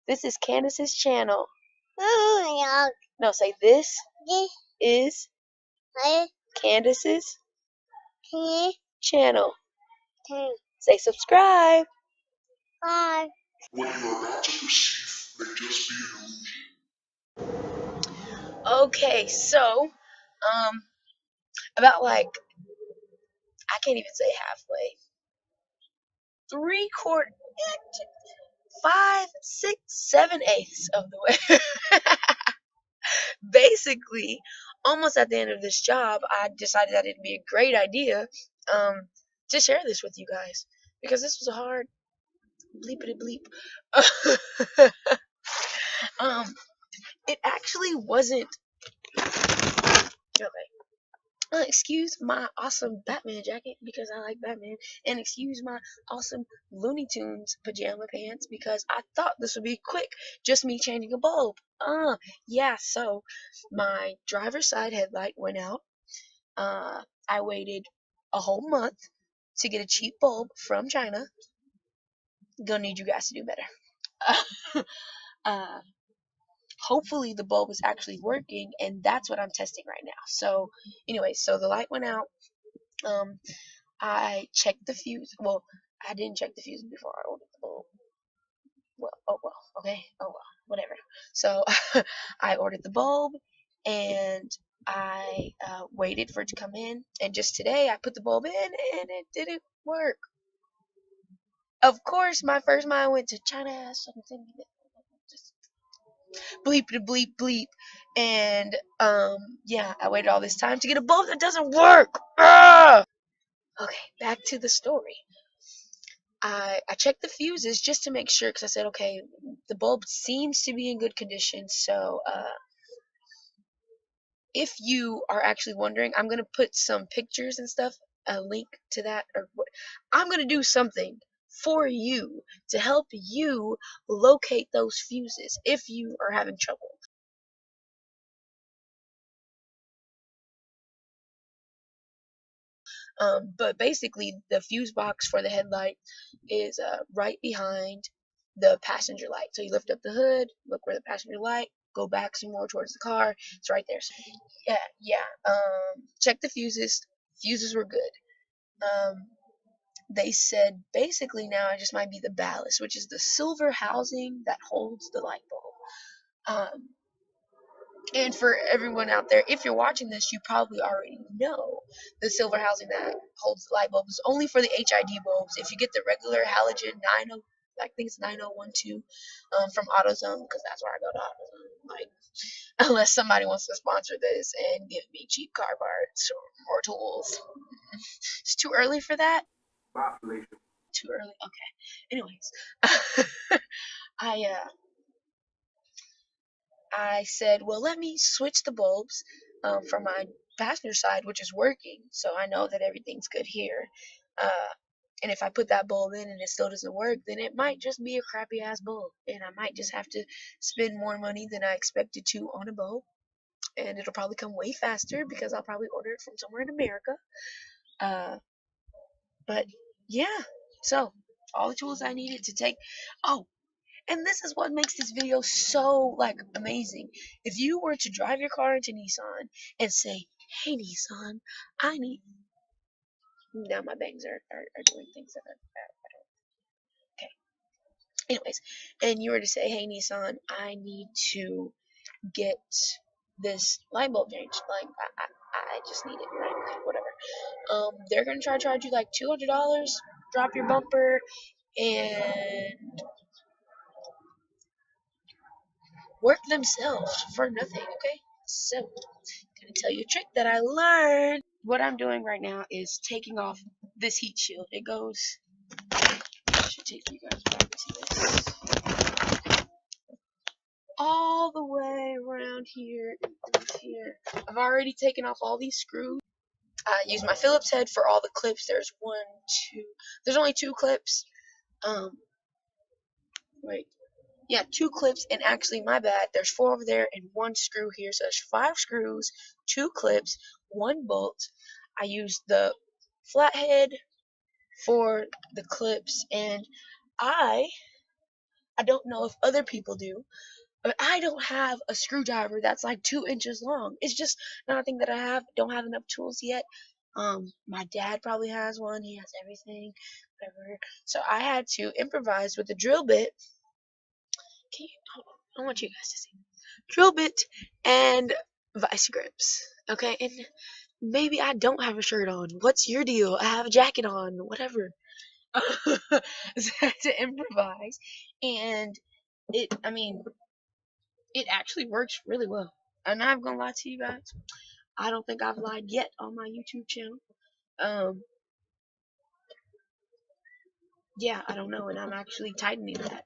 This is Candace's channel. No, say this is Candace's channel. Say subscribe. What you are about to perceive may just be an illusion. Okay, so, about like, I can't even say halfway. 3/4, 5, 6, 7/8 of the way. Basically, almost at the end of this job, I decided that it'd be a great idea to share this with you guys because this was a hard bleepity bleep. It actually wasn't. Okay. Excuse my awesome Batman jacket because I like Batman, and excuse my awesome Looney Tunes pajama pants because I thought this would be quick, just me changing a bulb. Yeah, so my driver's side headlight went out. I waited a whole month to get a cheap bulb from China. Gonna need you guys to do better. uh, Hopefully the bulb is actually working, and that's what I'm testing right now. So anyway, so the light went out. I checked the fuse. Well, I didn't check the fuse before I ordered the bulb. Well, oh well, okay, oh well, whatever. So I ordered the bulb, and I waited for it to come in. And just today, I put the bulb in, and it didn't work. Of course, my first mind went to China. Something just bleep bleep bleep, and yeah, I waited all this time to get a bulb that doesn't work. Ah! Okay, back to the story. I checked the fuses just to make sure because I said, okay, the bulb seems to be in good condition. So if you are actually wondering, I'm going to put some pictures and stuff, a link to that, or what. I'm going to do something for you to help you locate those fuses if you are having trouble. But basically, the fuse box for the headlight is right behind the passenger light. So you lift up the hood, look where the passenger light, go back some more towards the car. It's right there. So, yeah. Check the fuses. Fuses were good. They said basically now it just might be the ballast, which is the silver housing that holds the light bulb. And for everyone out there, if you're watching this, you probably already know the silver housing that holds the light bulb is only for the HID bulbs. If you get the regular halogen 90, I think it's 9012 from AutoZone, because that's where I go to AutoZone. Like, unless somebody wants to sponsor this and give me cheap car parts or tools. It's too early for that. Too early. Okay. Anyways, I said, well, let me switch the bulbs from my passenger side, which is working, so I know that everything's good here. And if I put that bulb in and it still doesn't work, then it might just be a crappy ass bulb, and I might just have to spend more money than I expected to on a bulb, and it'll probably come way faster because I'll probably order it from somewhere in America. But yeah, so all the tools I needed to take. Oh, and this is what makes this video so, like, amazing. If you were to drive your car into Nissan and say, hey, Nissan, I need... Now my bangs are doing things that I don't... Okay. Anyways, and you were to say, hey, Nissan, I need to get this light bulb changed. Like, I just need it. Right? Whatever. They're going to try to charge you, like, $200, drop your bumper, and work themselves for nothing, okay? So, I'm gonna tell you a trick that I learned. What I'm doing right now is taking off this heat shield. It goes, I should take you guys back to this, all the way around here and through here. I've already taken off all these screws. I use my Phillips head for all the clips. There's there's only 2 clips. Wait. Yeah, 2 clips, and actually, my bad, there's 4 over there and 1 screw here, so there's 5 screws, 2 clips, 1 bolt. I use the flathead for the clips, and I I don't know if other people do, but I don't have a screwdriver that's like 2 inches long. It's just not a thing that I have. Don't have enough tools yet. My dad probably has one. He has everything, whatever. So I had to improvise with a drill bit. Can you, hold on, I want you guys to see. Drill bit and vice grips. Okay, and maybe I don't have a shirt on. What's your deal? I have a jacket on. Whatever. So I had to improvise, and I mean, it actually works really well. I'm not gonna lie to you guys. I don't think I've lied yet on my YouTube channel. Um, yeah, I don't know, and I'm actually tightening that.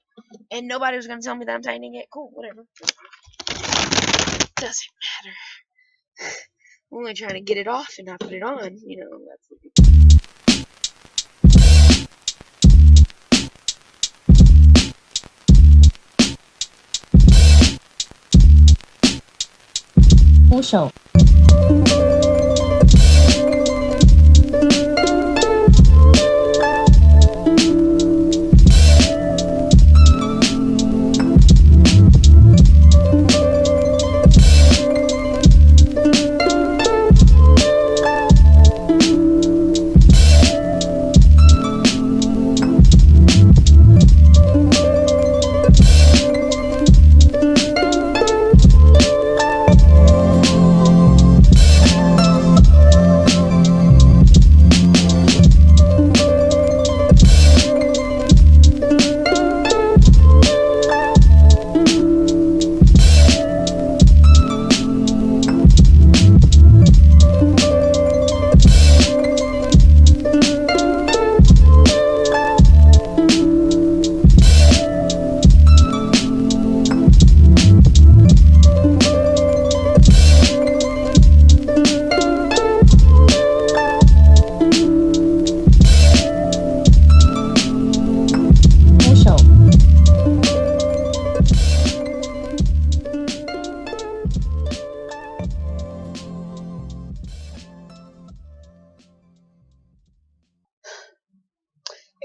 And nobody was gonna tell me that I'm tightening it. Cool, whatever. Doesn't matter. I'm only trying to get it off and not put it on. You know, that's Show.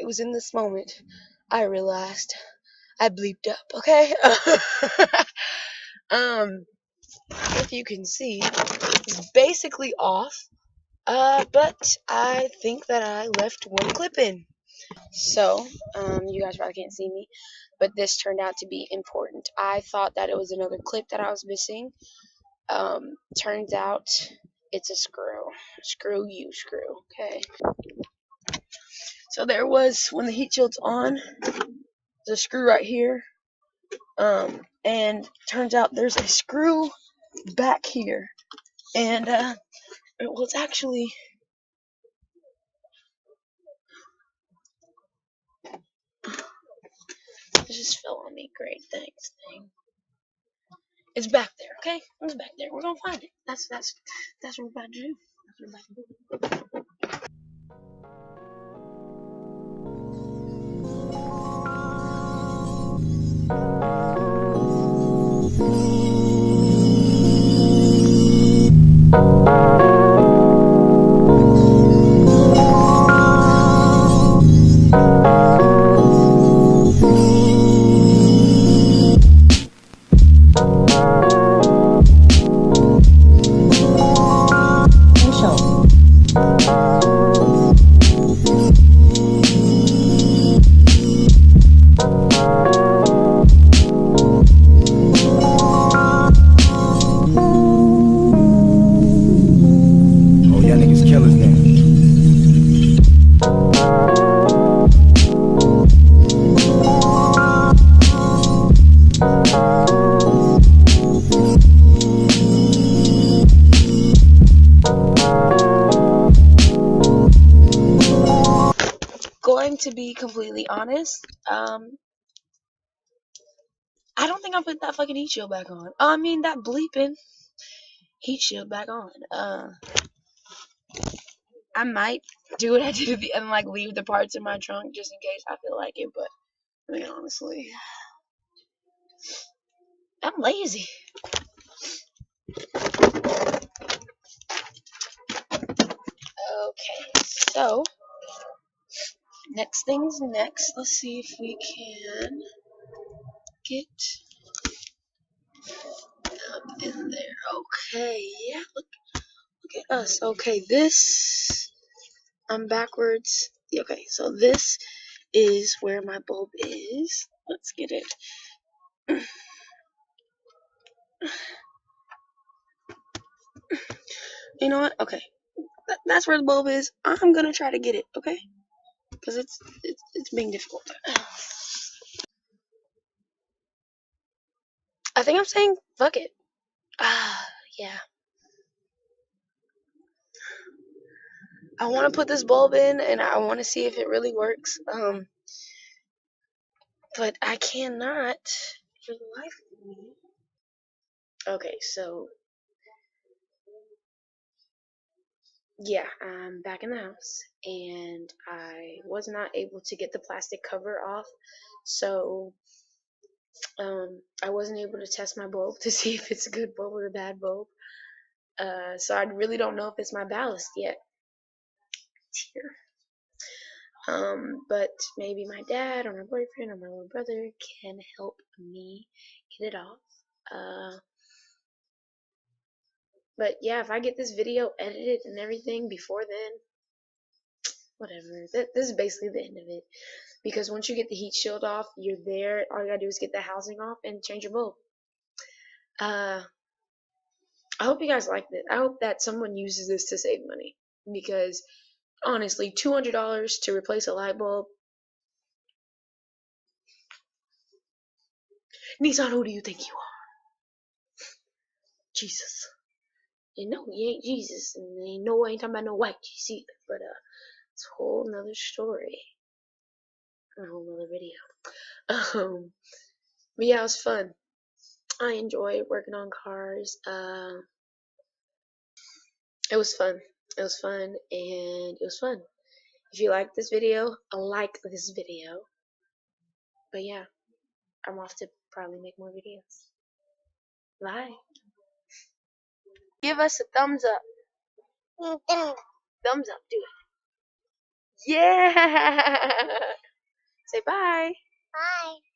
it was in this moment I realized I bleeped up. Okay. um, if you can see, it's basically off. But I think that I left one clip in. So, you guys probably can't see me, but this turned out to be important. I thought that it was another clip that I was missing. Turns out it's a screw. Screw you, screw. Okay. So there was, when the heat shield's on, there's a screw right here. And turns out there's a screw back here. And, it was actually, it just fell on me. Great, thanks, thing. It's back there, okay? It's back there. We're gonna find it. That's what we're about to do. That's what we're about to do. Going to be completely honest, I don't think I put that fucking heat shield back on. I mean, that bleeping heat shield back on. I might do what I did at the end, like leave the parts in my trunk just in case I feel like it, but I mean, honestly, I'm lazy. Okay, so next thing's next. Let's see if we can. it up in there. Okay, yeah, look at us. Okay, this, I'm backwards. Okay, so this is where my bulb is. Let's get it. You know what? Okay, that's where the bulb is. I'm gonna try to get it, okay? Because it's being difficult. I think I'm saying fuck it. Yeah. I want to put this bulb in, and I want to see if it really works. But I cannot for the life of me. Okay, so yeah, I'm back in the house, and I was not able to get the plastic cover off, so I wasn't able to test my bulb to see if it's a good bulb or a bad bulb. So I really don't know if it's my ballast yet. It's here. But maybe my dad or my boyfriend or my little brother can help me get it off. But yeah, if I get this video edited and everything before then, whatever. This is basically the end of it. Because once you get the heat shield off, you're there. All you gotta do is get the housing off and change your bulb. I hope you guys liked it. I hope that someone uses this to save money. Because honestly, $200 to replace a light bulb. Nissan, who do you think you are? Jesus. You know he ain't Jesus, and ain't talking about no white Jesus either. But it's a whole nother story, a whole nother video. But yeah, it was fun. I enjoy working on cars. It was fun. It was fun, and it was fun. If you like this video, like this video. But yeah, I'm off to probably make more videos. Bye. Give us a thumbs up. Thumbs up, do it. Yeah. Say bye. Bye.